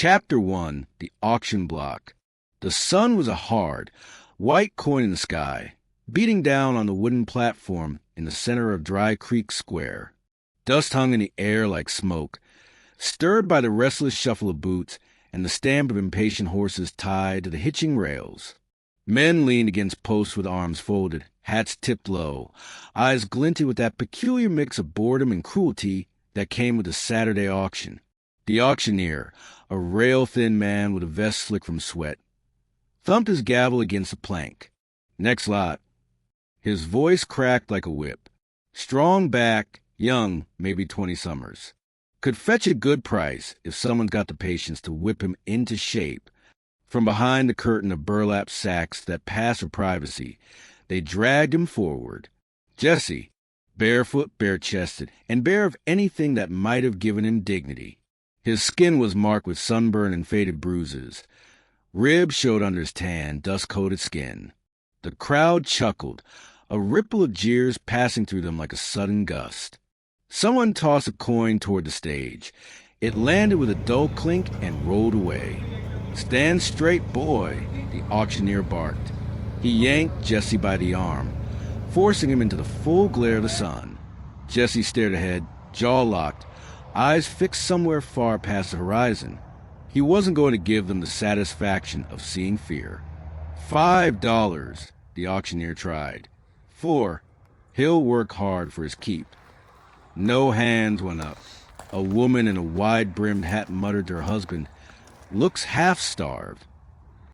Chapter 1, The Auction Block. The sun was a hard, white coin in the sky, beating down on the wooden platform in the center of Dry Creek Square. Dust hung in the air like smoke, stirred by the restless shuffle of boots and the stamp of impatient horses tied to the hitching rails. Men leaned against posts with arms folded, hats tipped low, eyes glinted with that peculiar mix of boredom and cruelty that came with the Saturday auction. The auctioneer, a rail-thin man with a vest slick from sweat, thumped his gavel against the plank. Next lot. His voice cracked like a whip. Strong back, young, maybe 20 summers. Could fetch a good price if someone's got the patience to whip him into shape. From behind the curtain of burlap sacks that pass for privacy, they dragged him forward. Jesse, barefoot, bare-chested, and bare of anything that might have given him dignity. His skin was marked with sunburn and faded bruises. Ribs showed under his tan, dust-coated skin. The crowd chuckled, a ripple of jeers passing through them like a sudden gust. Someone tossed a coin toward the stage. It landed with a dull clink and rolled away. "Stand straight, boy," the auctioneer barked. He yanked Jesse by the arm, forcing him into the full glare of the sun. Jesse stared ahead, jaw locked, eyes fixed somewhere far past the horizon. He wasn't going to give them the satisfaction of seeing fear. $5, the auctioneer tried. 4, he'll work hard for his keep. No hands went up. A woman in a wide-brimmed hat muttered to her husband, "Looks half-starved."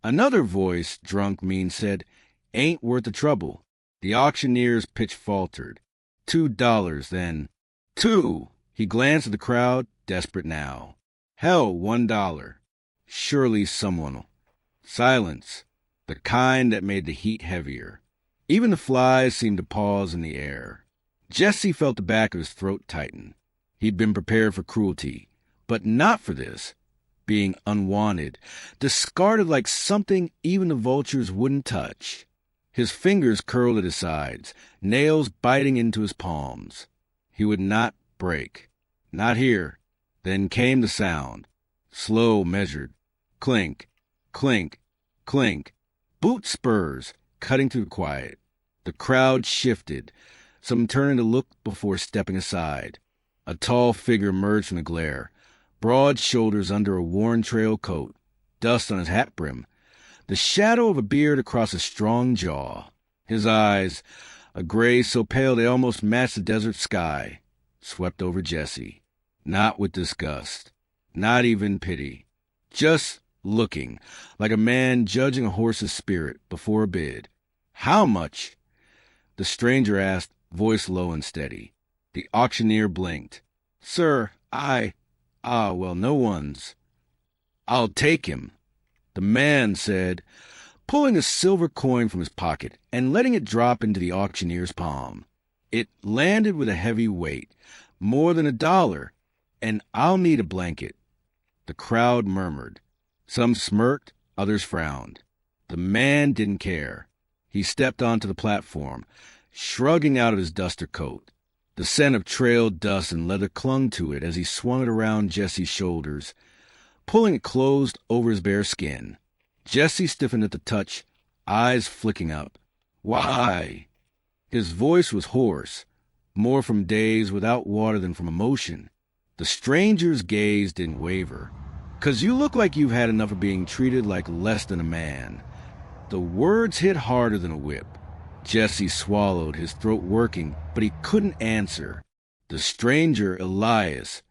Another voice, drunk mean, said, "Ain't worth the trouble." The auctioneer's pitch faltered. $2, then. 2! He glanced at the crowd, desperate now. Hell, $1. Surely someone'll. Silence, the kind that made the heat heavier. Even the flies seemed to pause in the air. Jesse felt the back of his throat tighten. He'd been prepared for cruelty, but not for this. Being unwanted, discarded like something even the vultures wouldn't touch. His fingers curled at his sides, nails biting into his palms. He would not break. Not here. Then came the sound. Slow, measured. Clink, clink, clink. Boot spurs, cutting through the quiet. The crowd shifted, some turning to look before stepping aside. A tall figure emerged from the glare, broad shoulders under a worn trail coat, dust on his hat brim, the shadow of a beard across a strong jaw. His eyes, a gray so pale they almost matched the desert sky, swept over Jesse. Not with disgust, not even pity. Just looking, like a man judging a horse's spirit before a bid. "How much?" the stranger asked, voice low and steady. The auctioneer blinked. "Sir, well, no one's." "I'll take him," the man said, pulling a silver coin from his pocket and letting it drop into the auctioneer's palm. It landed with a heavy weight, more than $1, and "I'll need a blanket." The crowd murmured. Some smirked, others frowned. The man didn't care. He stepped onto the platform, shrugging out of his duster coat. The scent of trailed dust and leather clung to it as he swung it around Jesse's shoulders, pulling it closed over his bare skin. Jesse stiffened at the touch, eyes flicking up. "Why?" His voice was hoarse, more from days without water than from emotion. The stranger's gaze didn't waver. "'Cause you look like you've had enough of being treated like less than a man." The words hit harder than a whip. Jesse swallowed, his throat working, but he couldn't answer. The stranger, Elias,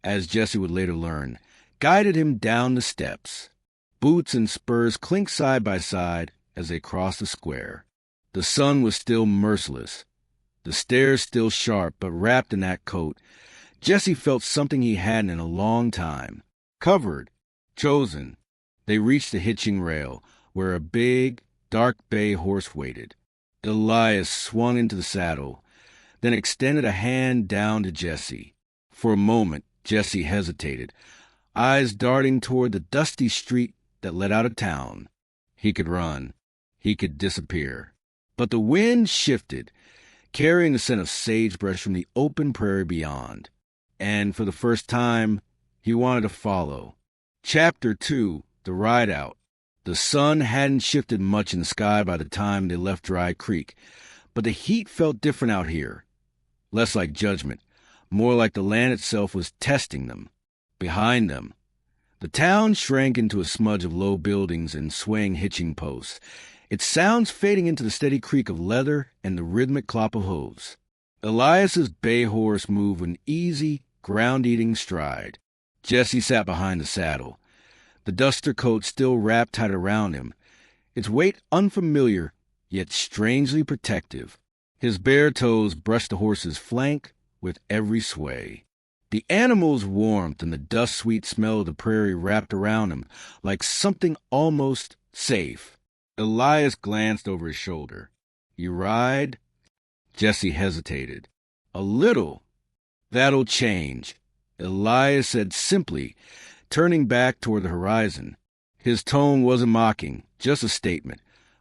as Jesse would later learn, guided him down the steps. Boots and spurs clinked side by side as they crossed the square. The sun was still merciless, the stairs still sharp, but wrapped in that coat, Jesse felt something he hadn't in a long time. Covered, chosen. They reached the hitching rail, where a big, dark bay horse waited. Elias swung into the saddle, then extended a hand down to Jesse. For a moment, Jesse hesitated, eyes darting toward the dusty street that led out of town. He could run. He could disappear. But the wind shifted, carrying the scent of sagebrush from the open prairie beyond. And for the first time, he wanted to follow. Chapter 2, The Ride Out. The sun hadn't shifted much in the sky by the time they left Dry Creek, but the heat felt different out here. Less like judgment, more like the land itself was testing them. Behind them, the town shrank into a smudge of low buildings and swaying hitching posts, its sounds fading into the steady creak of leather and the rhythmic clop of hooves. Elias's bay horse moved with an easy, ground-eating stride. Jesse sat behind the saddle, the duster coat still wrapped tight around him, its weight unfamiliar yet strangely protective. His bare toes brushed the horse's flank with every sway. The animal's warmth and the dust-sweet smell of the prairie wrapped around him like something almost safe. Elias glanced over his shoulder. "You ride?" Jesse hesitated. "A little." "That'll change," Elias said simply, turning back toward the horizon. His tone wasn't mocking, just a statement,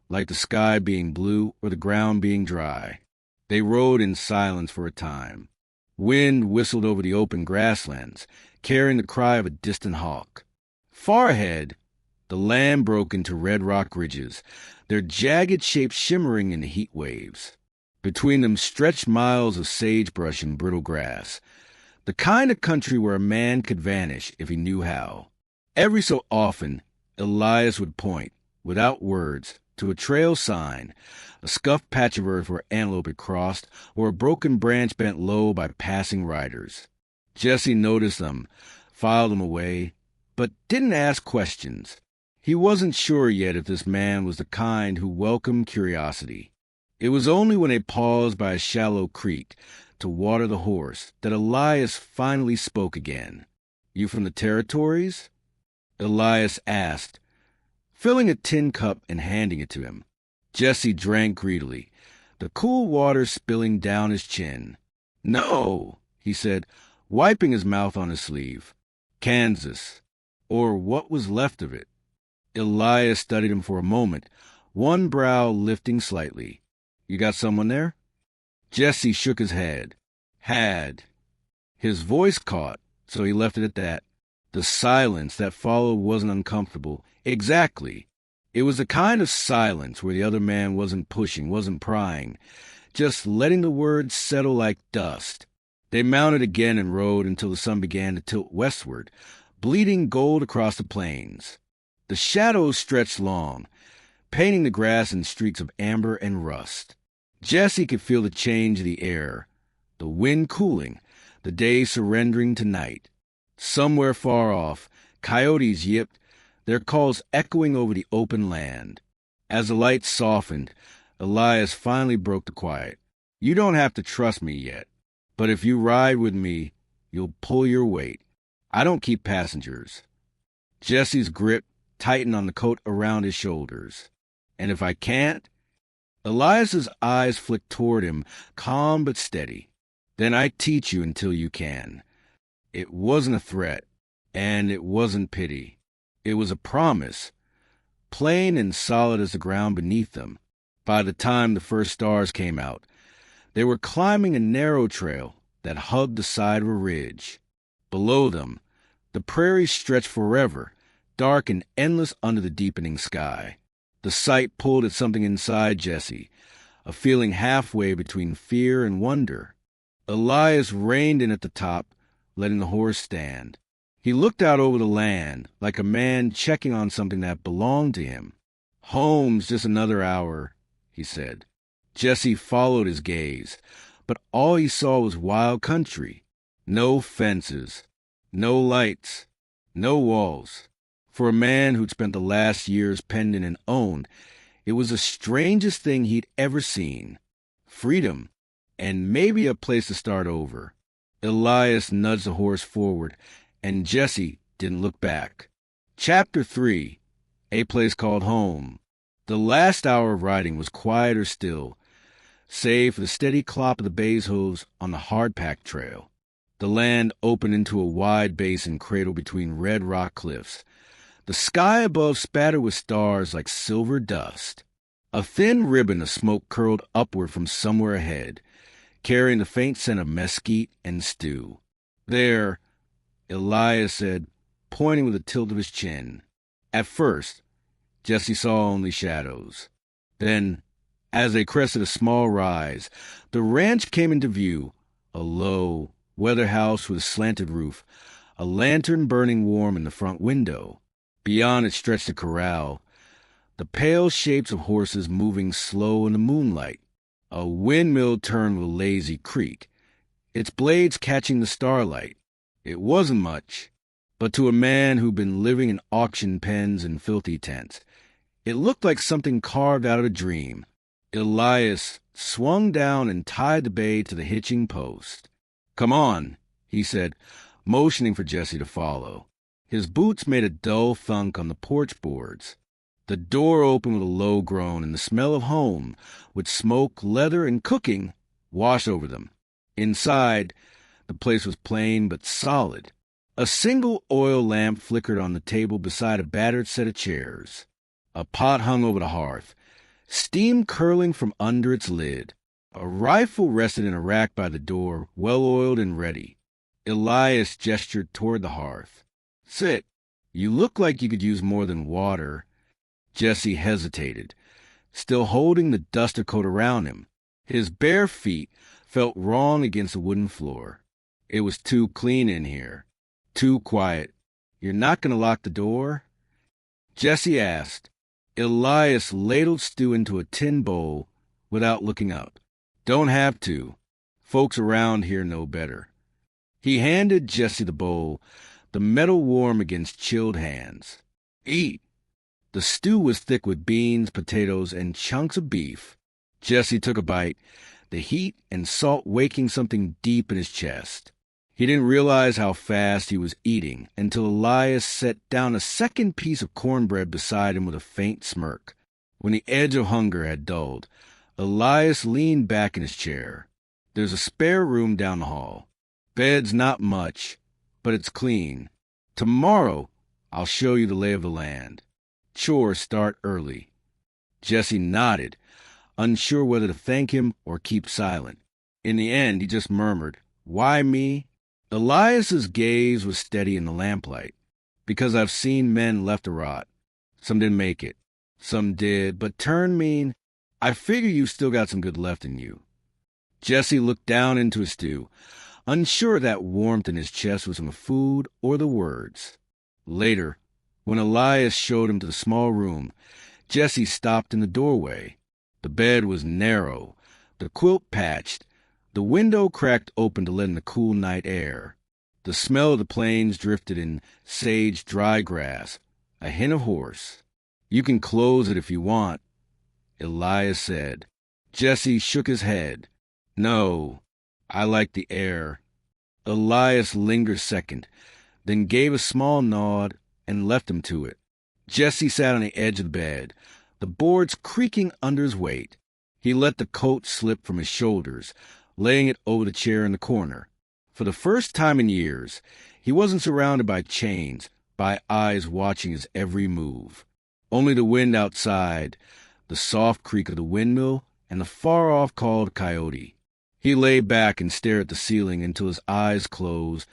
like the sky being blue or the ground being dry. They rode in silence for a time. Wind whistled over the open grasslands, carrying the cry of a distant hawk. Far ahead, the land broke into red rock ridges, their jagged shapes shimmering in the heat waves. Between them stretched miles of sagebrush and brittle grass, the kind of country where a man could vanish if he knew how. Every so often, Elias would point, without words, to a trail sign, a scuffed patch of earth where antelope had crossed, or a broken branch bent low by passing riders. Jesse noticed them, filed them away, but didn't ask questions. He wasn't sure yet if this man was the kind who welcomed curiosity. It was only when they paused by a shallow creek to water the horse that Elias finally spoke again. "You from the territories?" Elias asked, filling a tin cup and handing it to him. Jesse drank greedily, the cool water spilling down his chin. "No," he said, wiping his mouth on his sleeve. "Kansas, or what was left of it." Elias studied him for a moment, one brow lifting slightly. "You got someone there?" Jesse shook his head. "Had." His voice caught, so he left it at that. The silence that followed wasn't uncomfortable. Exactly. It was the kind of silence where the other man wasn't pushing, wasn't prying, just letting the words settle like dust. They mounted again and rode until the sun began to tilt westward, bleeding gold across the plains. The shadows stretched long, painting the grass in streaks of amber and rust. Jesse could feel the change of the air, the wind cooling, the day surrendering to night. Somewhere far off, coyotes yipped, their calls echoing over the open land. As the light softened, Elias finally broke the quiet. "You don't have to trust me yet, but if you ride with me, you'll pull your weight. I don't keep passengers." Jesse's grip tightened on the coat around his shoulders. "And if I can't?" Elias's eyes flicked toward him, calm but steady. "Then I teach you until you can." It wasn't a threat, and it wasn't pity. It was a promise, plain and solid as the ground beneath them. By the time the first stars came out, they were climbing a narrow trail that hugged the side of a ridge. Below them, the prairie stretched forever, dark and endless under the deepening sky. The sight pulled at something inside Jesse, a feeling halfway between fear and wonder. Elias reined in at the top, letting the horse stand. He looked out over the land, like a man checking on something that belonged to him. "Home's just another hour," he said. Jesse followed his gaze, but all he saw was wild country. No fences, no lights, no walls. For a man who'd spent the last years penned in and owned, it was the strangest thing he'd ever seen. Freedom, and maybe a place to start over. Elias nudged the horse forward, and Jesse didn't look back. Chapter 3, A Place Called Home. The last hour of riding was quieter still, save for the steady clop of the bay's hooves on the hard-packed trail. The land opened into a wide basin cradled between red rock cliffs. The sky above spattered with stars like silver dust. A thin ribbon of smoke curled upward from somewhere ahead, carrying the faint scent of mesquite and stew. "There," Elias said, pointing with a tilt of his chin. At first, Jesse saw only shadows. Then, as they crested a small rise, the ranch came into view, a low, weather house with a slanted roof, a lantern burning warm in the front window. Beyond it stretched a corral, the pale shapes of horses moving slow in the moonlight. A windmill turned with a lazy creak, its blades catching the starlight. It wasn't much, but to a man who'd been living in auction pens and filthy tents, it looked like something carved out of a dream. Elias swung down and tied the bay to the hitching post. "Come on," he said, motioning for Jesse to follow. His boots made a dull thunk on the porch boards. The door opened with a low groan, and the smell of home, with smoke, leather, and cooking, washed over them. Inside, the place was plain but solid. A single oil lamp flickered on the table beside a battered set of chairs. A pot hung over the hearth, steam curling from under its lid. A rifle rested in a rack by the door, well-oiled and ready. Elias gestured toward the hearth. "Sit. You look like you could use more than water." Jesse hesitated, still holding the duster coat around him. His bare feet felt wrong against the wooden floor. It was too clean in here, too quiet. "You're not going to lock the door?" Jesse asked. Elias ladled stew into a tin bowl without looking up. "Don't have to. Folks around here know better." He handed Jesse the bowl, the metal warm against chilled hands. "Eat." The stew was thick with beans, potatoes, and chunks of beef. Jesse took a bite, the heat and salt waking something deep in his chest. He didn't realize how fast he was eating until Elias set down a second piece of cornbread beside him with a faint smirk. When the edge of hunger had dulled, Elias leaned back in his chair. "There's a spare room down the hall. Bed's not much, but it's clean. Tomorrow I'll show you the lay of the land. Chores start early." Jesse nodded, unsure whether to thank him or keep silent. In the end, he just murmured, "Why me?" Elias's gaze was steady in the lamplight. "Because I've seen men left to rot. Some didn't make it. Some did, but turned mean. I figure you've still got some good left in you." Jesse looked down into his stew, unsure that warmth in his chest was from the food or the words. Later, when Elias showed him to the small room, Jesse stopped in the doorway. The bed was narrow, the quilt patched, the window cracked open to let in the cool night air. The smell of the plains drifted in sage dry grass, a hint of horse. "You can close it if you want," Elias said. Jesse shook his head. "No, I like the air." Elias lingered a second, then gave a small nod and left him to it. Jesse sat on the edge of the bed, the boards creaking under his weight. He let the coat slip from his shoulders, laying it over the chair in the corner. For the first time in years, he wasn't surrounded by chains, by eyes watching his every move. Only the wind outside, the soft creak of the windmill, and the far-off call of the coyote. He lay back and stared at the ceiling until his eyes closed,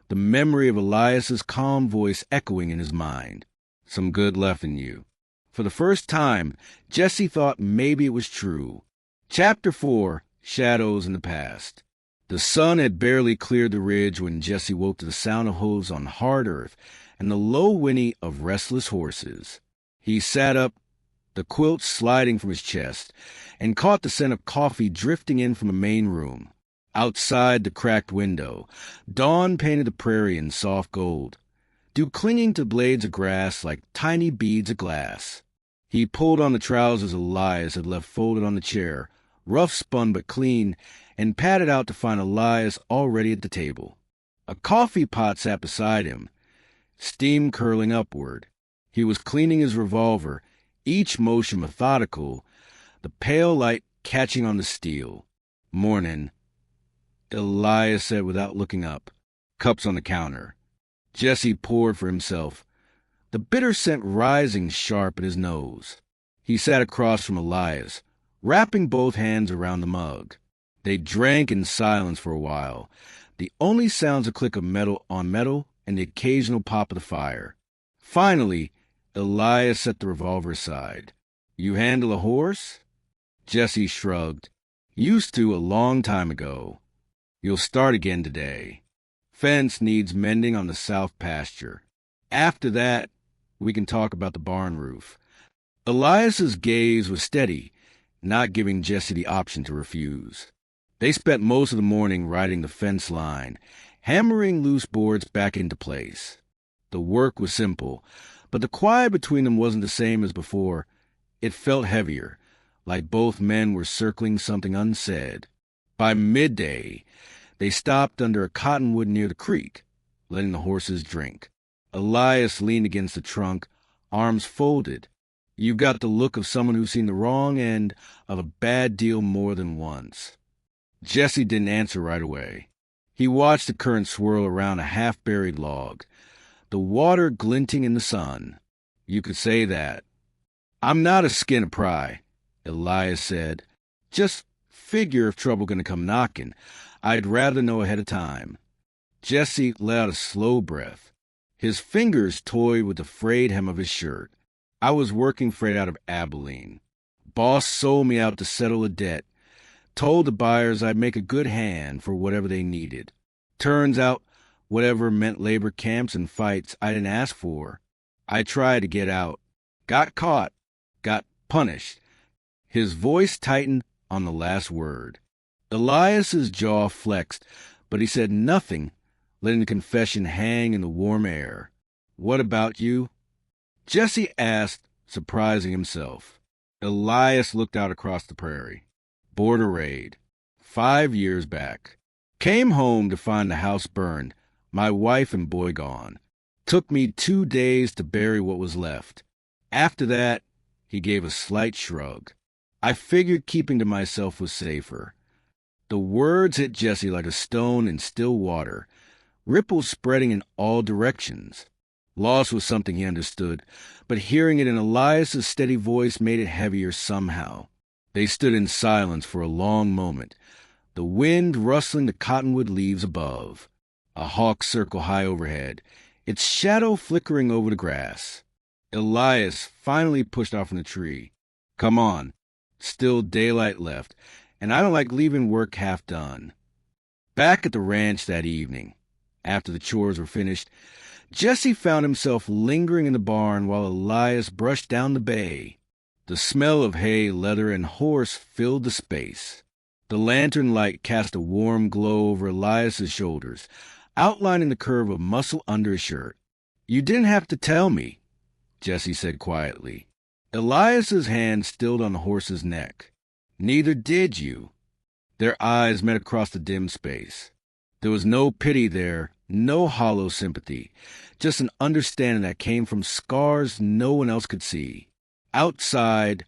the memory of Elias's calm voice echoing in his mind. "Some good left in you." For the first time, Jesse thought maybe it was true. Chapter 4, Shadows in the Past. The sun had barely cleared the ridge when Jesse woke to the sound of hooves on hard earth and the low whinny of restless horses. He sat up, the quilt sliding from his chest, and caught the scent of coffee drifting in from the main room. Outside the cracked window, dawn painted the prairie in soft gold, dew clinging to blades of grass like tiny beads of glass. He pulled on the trousers Elias had left folded on the chair, rough spun but clean, and padded out to find Elias already at the table. A coffee pot sat beside him, steam curling upward. He was cleaning his revolver, each motion methodical, the pale light catching on the steel. "Morning," Elias said without looking up. Cups on the counter. Jesse poured for himself, the bitter scent rising sharp at his nose. He sat across from Elias, wrapping both hands around the mug. They drank in silence for a while, the only sounds a click of metal on metal and the occasional pop of the fire. Finally, Elias set the revolver aside. "You handle a horse?" Jesse shrugged. "Used to a long time ago. You'll start again today. Fence needs mending on the south pasture. After that, we can talk about the barn roof." Elias's gaze was steady, not giving Jesse the option to refuse. They spent most of the morning riding the fence line, hammering loose boards back into place. The work was simple, but the quiet between them wasn't the same as before. It felt heavier, like both men were circling something unsaid. By midday, they stopped under a cottonwood near the creek, letting the horses drink. Elias leaned against the trunk, arms folded. "You've got the look of someone who's seen the wrong end of a bad deal more than once." Jesse didn't answer right away. He watched the current swirl around a half-buried log, the water glinting in the sun. "You could say that." "I'm not a skin to pry," Elias said. "Just figure if trouble gonna come knocking, I'd rather know ahead of time." Jesse let out a slow breath. His fingers toyed with the frayed hem of his shirt. "I was working freight out of Abilene. Boss sold me out to settle a debt. Told the buyers I'd make a good hand for whatever they needed. Turns out, whatever meant labor camps and fights I didn't ask for. I tried to get out. Got caught. Got punished." His voice tightened on the last word. Elias's jaw flexed, but he said nothing, letting the confession hang in the warm air. "What about you?" Jesse asked, surprising himself. Elias looked out across the prairie. "Border raid. 5 years back. Came home to find the house burned, my wife and boy gone. Took me 2 days to bury what was left. After that," he gave a slight shrug, "I figured keeping to myself was safer." The words hit Jesse like a stone in still water, ripples spreading in all directions. Loss was something he understood, but hearing it in Elias's steady voice made it heavier somehow. They stood in silence for a long moment, the wind rustling the cottonwood leaves above, a hawk circle high overhead, its shadow flickering over the grass. Elias finally pushed off from the tree. "Come on. Still daylight left, and I don't like leaving work half done." Back at the ranch that evening, after the chores were finished, Jesse found himself lingering in the barn while Elias brushed down the bay. The smell of hay, leather, and horse filled the space. The lantern light cast a warm glow over Elias's shoulders, outlining the curve of muscle under his shirt. "You didn't have to tell me," Jesse said quietly. Elias's hand stilled on the horse's neck. "Neither did you." Their eyes met across the dim space. There was no pity there, no hollow sympathy, just an understanding that came from scars no one else could see. Outside,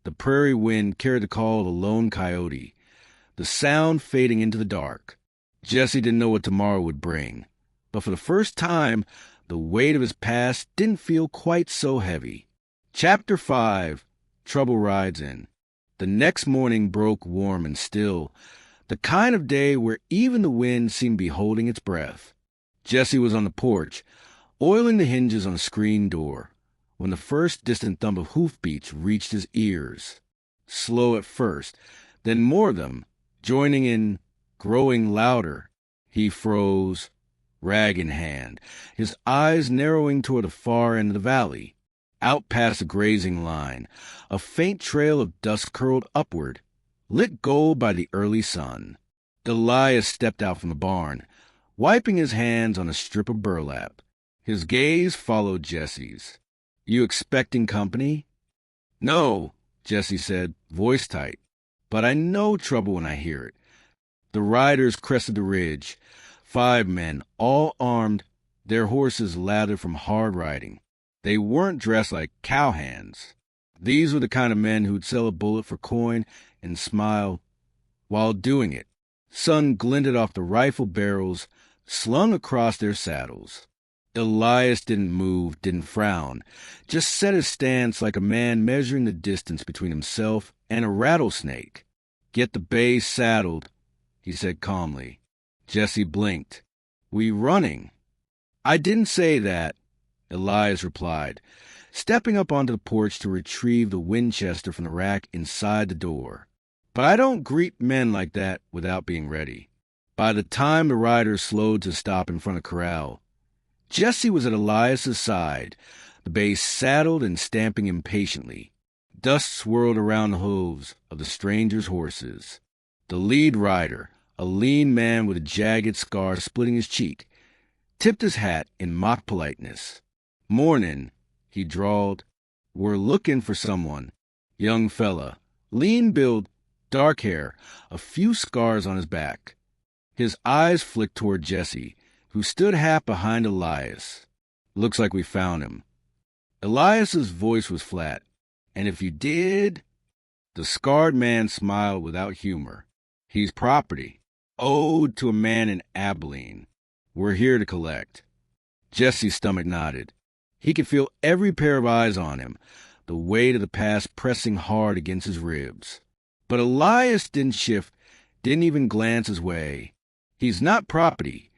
the prairie wind carried the call of a lone coyote, the sound fading into the dark. Jesse didn't know what tomorrow would bring, but for the first time, the weight of his past didn't feel quite so heavy. Chapter 5, Trouble Rides In. The next morning broke warm and still, the kind of day where even the wind seemed to be holding its breath. Jesse was on the porch, oiling the hinges on a screen door, when the first distant thump of hoofbeats reached his ears. Slow at first, then more of them, joining in, growing louder. He froze, rag in hand, his eyes narrowing toward the far end of the valley. Out past the grazing line, a faint trail of dust curled upward, lit gold by the early sun. Elias stepped out from the barn, wiping his hands on a strip of burlap. His gaze followed Jesse's. "You expecting company?" "No," Jesse said, voice tight. "But I know trouble when I hear it." The riders crested the ridge. 5 men, all armed, their horses lathered from hard riding. They weren't dressed like cowhands. These were the kind of men who'd sell a bullet for coin and smile while doing it. Sun glinted off the rifle barrels slung across their saddles. Elias didn't move, didn't frown, just set his stance like a man measuring the distance between himself and a rattlesnake. "Get the bay saddled," he said calmly. Jesse blinked. "We running?" I didn't say that, Elias replied, stepping up onto the porch to retrieve the Winchester from the rack inside the door. But I don't greet men like that without being ready. By the time the riders slowed to stop in front of corral, Jesse was at Elias's side, the bay saddled and stamping impatiently. Dust swirled around the hooves of the stranger's horses. The lead rider, a lean man with a jagged scar splitting his cheek, tipped his hat in mock politeness. "Mornin'," he drawled. "We're looking for someone. Young fella, lean build, dark hair, a few scars on his back." His eyes flicked toward Jesse, who stood half behind Elias. "Looks like we found him." Elias's voice was flat. "And if you did?" The scarred man smiled without humor. "He's property, owed to a man in Abilene. We're here to collect." Jesse's stomach nodded. He could feel every pair of eyes on him, the weight of the past pressing hard against his ribs. But Elias didn't shift, didn't even glance his way. "He's not property,"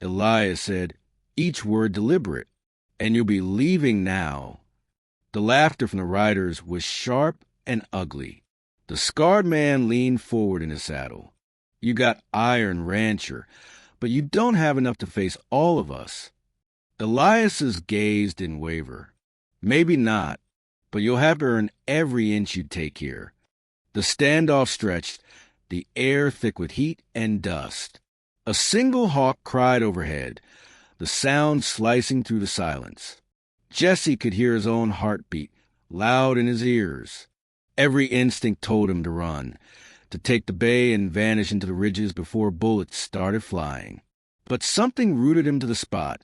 Elias said, each word deliberate. "And you'll be leaving now." The laughter from the riders was sharp and ugly. The scarred man leaned forward in his saddle. "You got iron, rancher, but you don't have enough to face all of us." Elias's gaze didn't waver. "Maybe not, but you'll have to earn every inch you take here." The standoff stretched, the air thick with heat and dust. A single hawk cried overhead, the sound slicing through the silence. Jesse could hear his own heartbeat, loud in his ears. Every instinct told him to run, to take the bay and vanish into the ridges before bullets started flying. But something rooted him to the spot,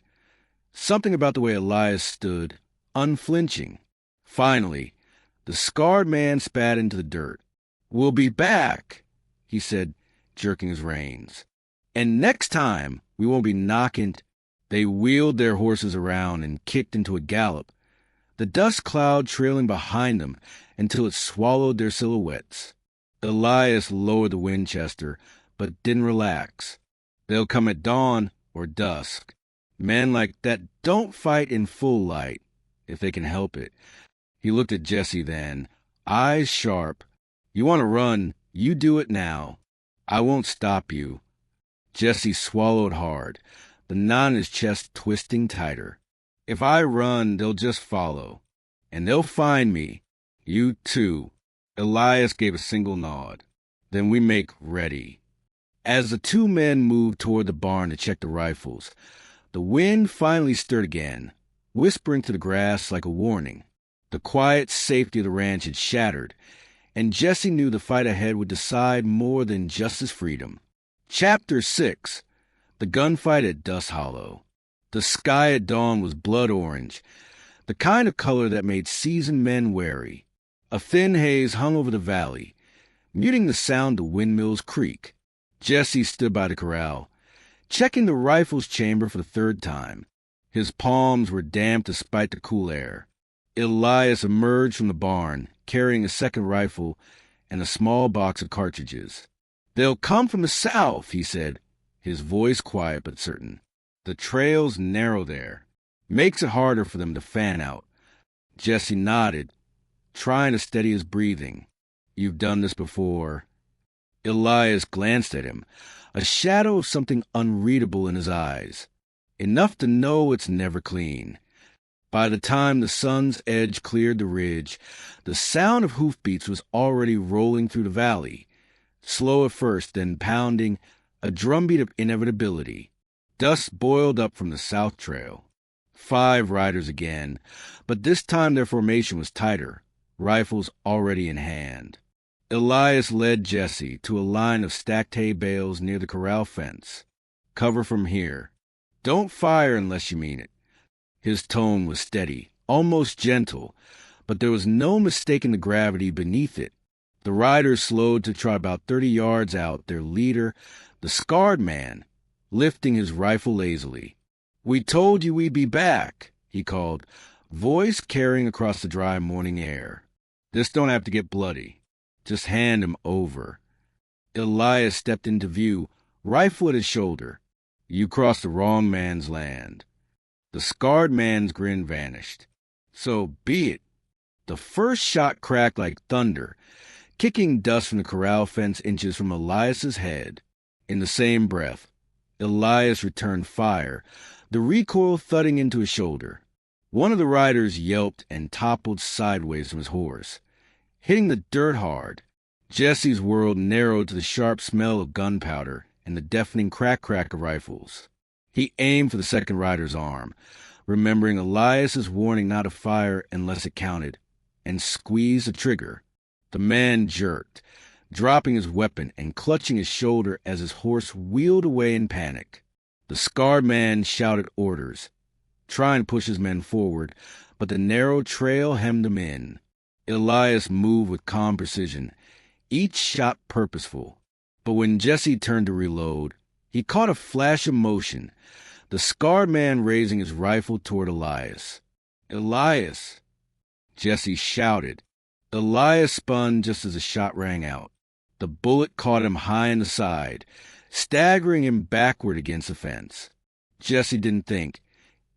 something about the way Elias stood, unflinching. Finally, the scarred man spat into the dirt. "We'll be back," he said, jerking his reins. "And next time, we won't be knocking." They wheeled their horses around and kicked into a gallop, the dust cloud trailing behind them until it swallowed their silhouettes. Elias lowered the Winchester, but didn't relax. "They'll come at dawn or dusk. Men like that don't fight in full light, if they can help it." He looked at Jesse then, eyes sharp. "You want to run, you do it now. I won't stop you." Jesse swallowed hard, the knot in his chest twisting tighter. "If I run, they'll just follow. And they'll find me. You too." Elias gave a single nod. "Then we make ready." As the two men moved toward the barn to check the rifles, the wind finally stirred again, whispering through the grass like a warning. The quiet safety of the ranch had shattered, and Jesse knew the fight ahead would decide more than just his freedom. Chapter 6. The Gunfight at Dust Hollow. The sky at dawn was blood orange, the kind of color that made seasoned men wary. A thin haze hung over the valley, muting the sound of windmills creak. Jesse stood by the corral, checking the rifle's chamber for the third time. His palms were damp despite the cool air. Elias emerged from the barn, carrying a second rifle and a small box of cartridges. "They'll come from the south," he said, his voice quiet but certain. "The trail's narrow there. Makes it harder for them to fan out." Jesse nodded, trying to steady his breathing. "You've done this before." Elias glanced at him, a shadow of something unreadable in his eyes. Enough to know it's never clean. By the time the sun's edge cleared the ridge, the sound of hoofbeats was already rolling through the valley, slow at first, then pounding, a drumbeat of inevitability. Dust boiled up from the south trail. 5 riders again, but this time their formation was tighter, rifles already in hand. Elias led Jesse to a line of stacked hay bales near the corral fence. "Cover from here. Don't fire unless you mean it." His tone was steady, almost gentle, but there was no mistaking the gravity beneath it. The riders slowed to trot about 30 yards out, their leader, the scarred man, lifting his rifle lazily. "We told you we'd be back," he called, voice carrying across the dry morning air. "This don't have to get bloody. Just hand him over." Elias stepped into view, rifle at his shoulder. "You crossed the wrong man's land." The scarred man's grin vanished. So be it. The first shot cracked like thunder, kicking dust from the corral fence inches from Elias's head. In the same breath, Elias returned fire, the recoil thudding into his shoulder. One of the riders yelped and toppled sideways from his horse, hitting the dirt hard. Jesse's world narrowed to the sharp smell of gunpowder and the deafening crack-crack of rifles. He aimed for the second rider's arm, remembering Elias's warning not to fire unless it counted, and squeezed the trigger. The man jerked, dropping his weapon and clutching his shoulder as his horse wheeled away in panic. The scarred man shouted orders, trying to push his men forward, but the narrow trail hemmed him in. Elias moved with calm precision, each shot purposeful. But when Jesse turned to reload, he caught a flash of motion, the scarred man raising his rifle toward Elias. "Elias!" Jesse shouted. Elias spun just as the shot rang out. The bullet caught him high in the side, staggering him backward against the fence. Jesse didn't think.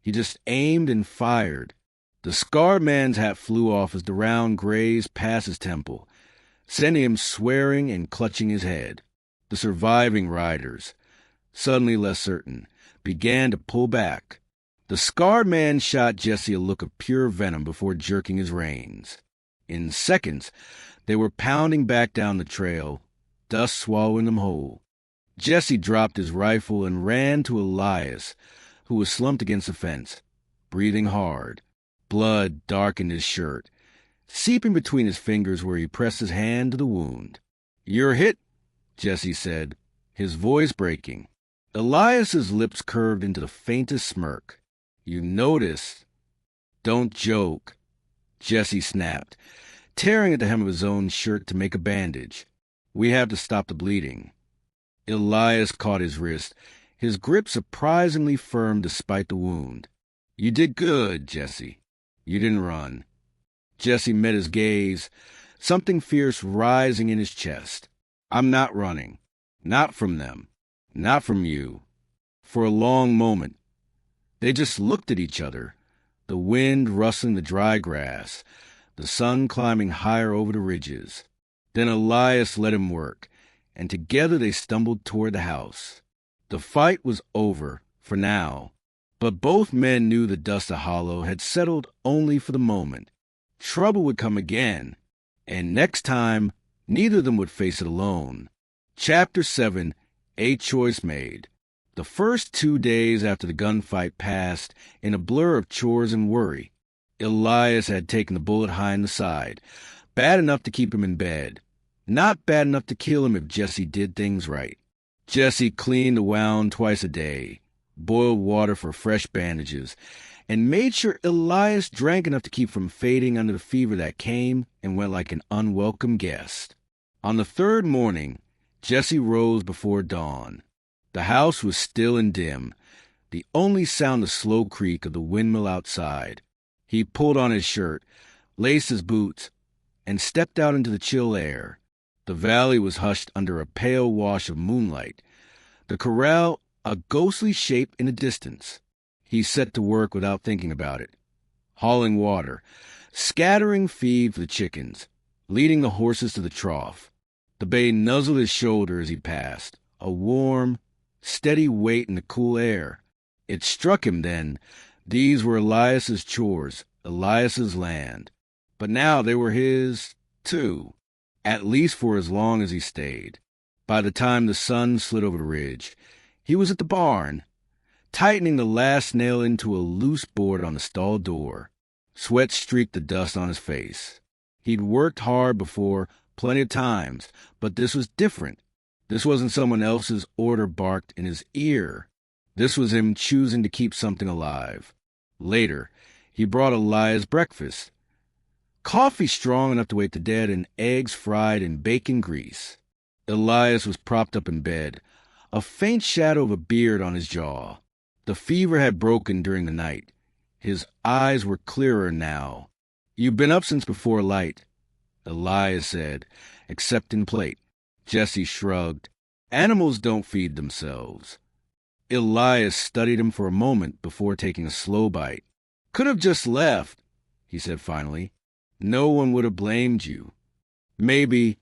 He just aimed and fired. The scarred man's hat flew off as the round grazed past his temple, sending him swearing and clutching his head. The surviving riders, suddenly less certain, began to pull back. The scarred man shot Jesse a look of pure venom before jerking his reins. In seconds, they were pounding back down the trail, dust swallowing them whole. Jesse dropped his rifle and ran to Elias, who was slumped against the fence, breathing hard. Blood darkened his shirt, seeping between his fingers where he pressed his hand to the wound. "You're hit," Jesse said, his voice breaking. Elias's lips curved into the faintest smirk. "You noticed." "Don't joke," Jesse snapped, tearing at the hem of his own shirt to make a bandage. "We have to stop the bleeding." Elias caught his wrist, his grip surprisingly firm despite the wound. "You did good, Jesse. You didn't run." Jesse met his gaze, something fierce rising in his chest. "I'm not running. Not from them. Not from you." For a long moment, they just looked at each other, the wind rustling the dry grass, the sun climbing higher over the ridges. Then Elias let him work, and together they stumbled toward the house. The fight was over, for now, but both men knew the dust of Hollow had settled only for the moment. Trouble would come again, and next time, neither of them would face it alone. Chapter 7, A Choice Made. The first 2 days after the gunfight passed in a blur of chores and worry. Elias had taken the bullet high in the side, bad enough to keep him in bed, not bad enough to kill him if Jesse did things right. Jesse cleaned the wound twice a day, boiled water for fresh bandages, and made sure Elias drank enough to keep from fading under the fever that came and went like an unwelcome guest. On the third morning, Jesse rose before dawn. The house was still and dim, the only sound the slow creak of the windmill outside. He pulled on his shirt, laced his boots, and stepped out into the chill air. The valley was hushed under a pale wash of moonlight, the corral a ghostly shape in the distance. He set to work without thinking about it, hauling water, scattering feed for the chickens, leading the horses to the trough. The bay nuzzled his shoulder as he passed, a warm, steady weight in the cool air. It struck him then, these were Elias's chores, Elias's land. But now they were his, too, at least for as long as he stayed. By the time the sun slid over the ridge, he was at the barn, tightening the last nail into a loose board on the stall door. Sweat streaked the dust on his face. He'd worked hard before, plenty of times, but this was different. This wasn't someone else's order barked in his ear. This was him choosing to keep something alive. Later, he brought Elias breakfast. Coffee strong enough to wake the dead and eggs fried in bacon grease. Elias was propped up in bed, a faint shadow of a beard on his jaw. The fever had broken during the night. His eyes were clearer now. "You've been up since before light," Elias said, accepting plate. Jesse shrugged. "Animals don't feed themselves." Elias studied him for a moment before taking a slow bite. "Could have just left," he said finally. "No one would have blamed you." "Maybe,"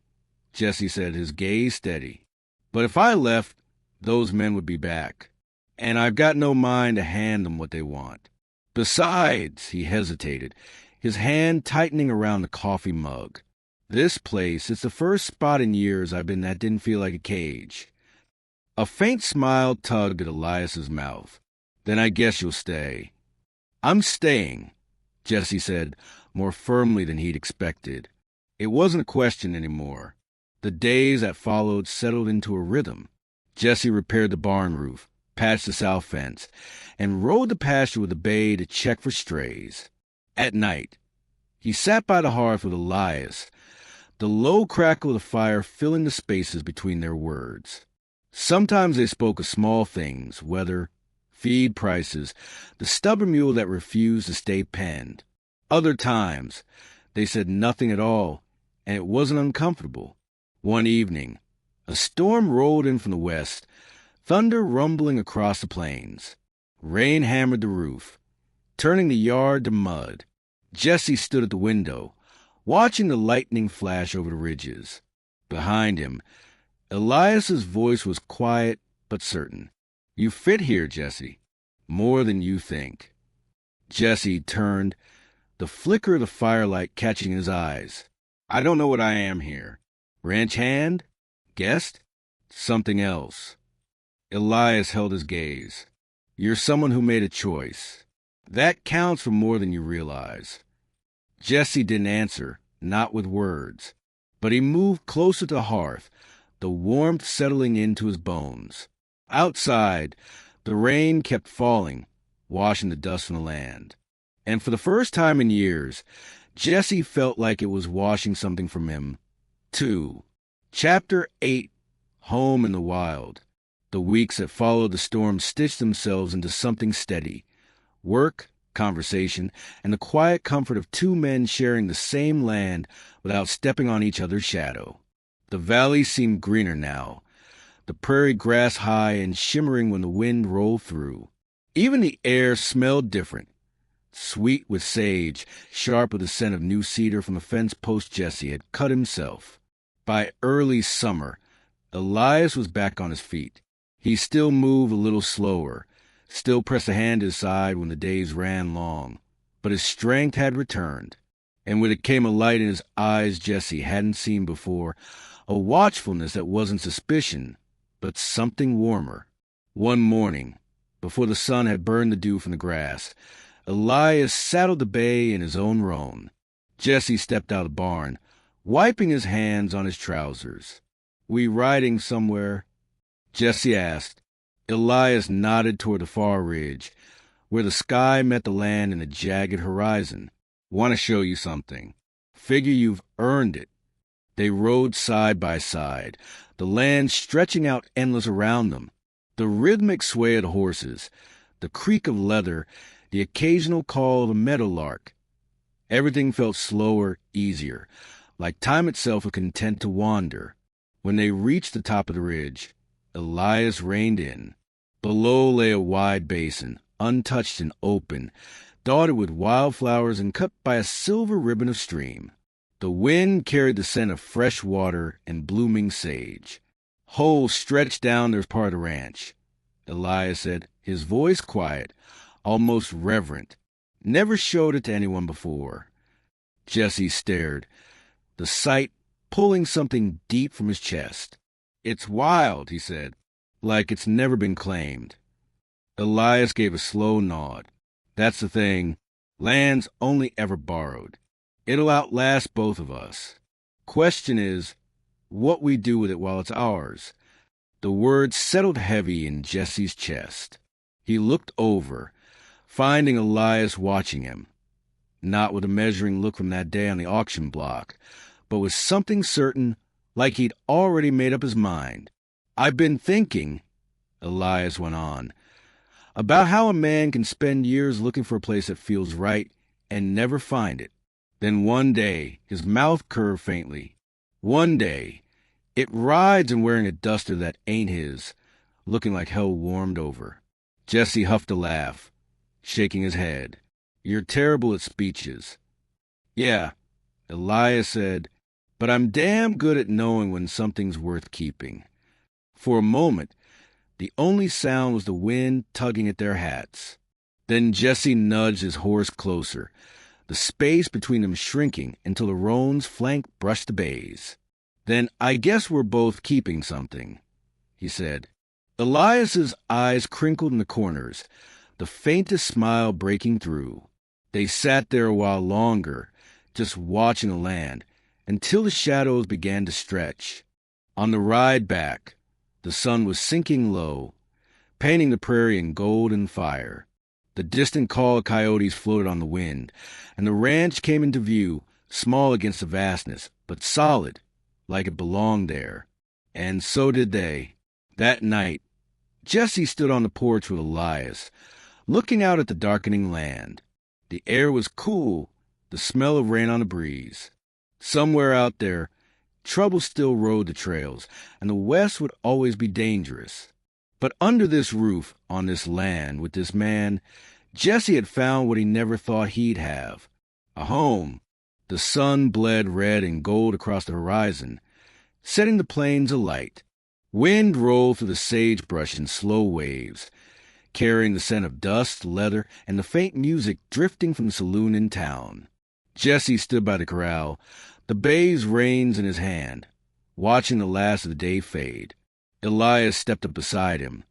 Jesse said, his gaze steady. "But if I left, those men would be back. And I've got no mind to hand them what they want. Besides," he hesitated, his hand tightening around the coffee mug, "this place, it's the first spot in years I've been that didn't feel like a cage." A faint smile tugged at Elias's mouth. "Then I guess you'll stay." "I'm staying," Jesse said, more firmly than he'd expected. It wasn't a question anymore. The days that followed settled into a rhythm. Jesse repaired the barn roof, patched the south fence, and rode the pasture with the bay to check for strays. At night, he sat by the hearth with Elias, the low crackle of the fire filling the spaces between their words. Sometimes they spoke of small things, weather, feed prices, the stubborn mule that refused to stay penned. Other times, they said nothing at all, and it wasn't uncomfortable. One evening, a storm rolled in from the west, thunder rumbling across the plains. Rain hammered the roof, turning the yard to mud. Jesse stood at the window, watching the lightning flash over the ridges. Behind him, Elias's voice was quiet but certain. "You fit here, Jesse, more than you think." Jesse turned, the flicker of the firelight catching his eyes. "I don't know what I am here. Ranch hand? Guest? Something else." Elias held his gaze. "You're someone who made a choice. That counts for more than you realize." Jesse didn't answer, not with words, but he moved closer to the hearth, the warmth settling into his bones. Outside, the rain kept falling, washing the dust from the land. And for the first time in years, Jesse felt like it was washing something from him, too. Chapter 8, Home in the Wild. The weeks that followed the storm stitched themselves into something steady. Work, conversation, and the quiet comfort of two men sharing the same land without stepping on each other's shadow. The valley seemed greener now, the prairie grass high and shimmering when the wind rolled through. Even the air smelled different, sweet with sage, sharp with the scent of new cedar from a fence post Jesse had cut himself. By early summer, Elias was back on his feet. He still moved a little slower, still pressed a hand to his side when the days ran long, but his strength had returned, and with it came a light in his eyes Jesse hadn't seen before, a watchfulness that wasn't suspicion, but something warmer. One morning, before the sun had burned the dew from the grass, Elias saddled the bay in his own roan. Jesse stepped out of the barn, wiping his hands on his trousers. "We riding somewhere?" Jesse asked. Elias nodded toward the far ridge, where the sky met the land in a jagged horizon. "Want to show you something. Figure you've earned it." They rode side by side, the land stretching out endless around them. The rhythmic sway of the horses, the creak of leather, the occasional call of a meadowlark. Everything felt slower, easier, like time itself was content to wander. When they reached the top of the ridge, Elias reined in. Below lay a wide basin, untouched and open, dotted with wildflowers and cut by a silver ribbon of stream. The wind carried the scent of fresh water and blooming sage. Holes stretched down their part of the ranch, Elias said, his voice quiet, almost reverent. Never showed it to anyone before. Jesse stared, the sight pulling something deep from his chest. "It's wild," he said, "like it's never been claimed." Elias gave a slow nod. "That's the thing. Land's only ever borrowed. It'll outlast both of us. Question is, what we do with it while it's ours." The words settled heavy in Jesse's chest. He looked over, finding Elias watching him, not with a measuring look from that day on the auction block, but with something certain, like he'd already made up his mind. "I've been thinking," Elias went on, "about how a man can spend years looking for a place that feels right and never find it. Then one day, his mouth curved faintly. One day, it rides in wearing a duster that ain't his, looking like hell warmed over. Jesse huffed a laugh, shaking his head. "You're terrible at speeches." "Yeah," Elias said, "but I'm damn good at knowing when something's worth keeping." For a moment, the only sound was the wind tugging at their hats. Then Jesse nudged his horse closer, the space between them shrinking until the roan's flank brushed the bays. "Then I guess we're both keeping something," he said. Elias's eyes crinkled in the corners, the faintest smile breaking through. They sat there a while longer, just watching the land, until the shadows began to stretch. On the ride back, the sun was sinking low, painting the prairie in golden fire. The distant call of coyotes floated on the wind, and the ranch came into view, small against the vastness, but solid, like it belonged there. And so did they. That night, Jesse stood on the porch with Elias, looking out at the darkening land. The air was cool, the smell of rain on the breeze. Somewhere out there, trouble still rode the trails, and the West would always be dangerous. But under this roof, on this land, with this man, Jesse had found what he never thought he'd have: a home. The sun bled red and gold across the horizon, setting the plains alight. Wind rolled through the sagebrush in slow waves, carrying the scent of dust, leather, and the faint music drifting from the saloon in town. Jesse stood by the corral, the bay's reins in his hand, watching the last of the day fade. Elias stepped up beside him,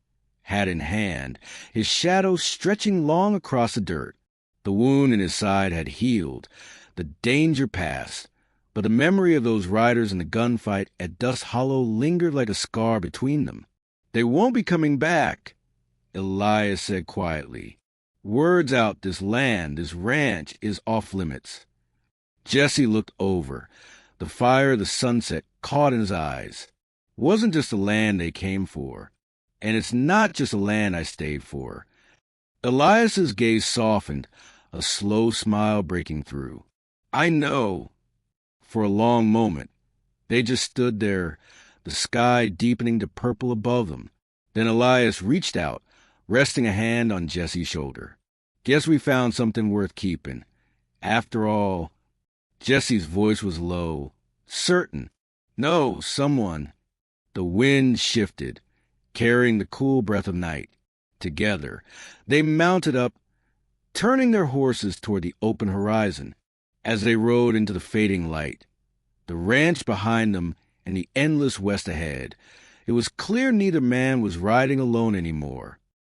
hat in hand, his shadow stretching long across the dirt. The wound in his side had healed, the danger passed, but the memory of those riders in the gunfight at Dust Hollow lingered like a scar between them. "They won't be coming back," Elias said quietly. "Word's out this land, this ranch, is off limits." Jesse looked over. The fire of the sunset caught in his eyes. "It wasn't just the land they came for, and it's not just the land I stayed for." Elias's gaze softened, a slow smile breaking through. "I know." For a long moment, they just stood there, the sky deepening to purple above them. Then Elias reached out, resting a hand on Jesse's shoulder. "Guess we found something worth keeping. After all," Jesse's voice was low, certain. "No, someone." The wind shifted, carrying the cool breath of night. Together, they mounted up, turning their horses toward the open horizon. As they rode into the fading light, the ranch behind them and the endless west ahead, it was clear neither man was riding alone anymore.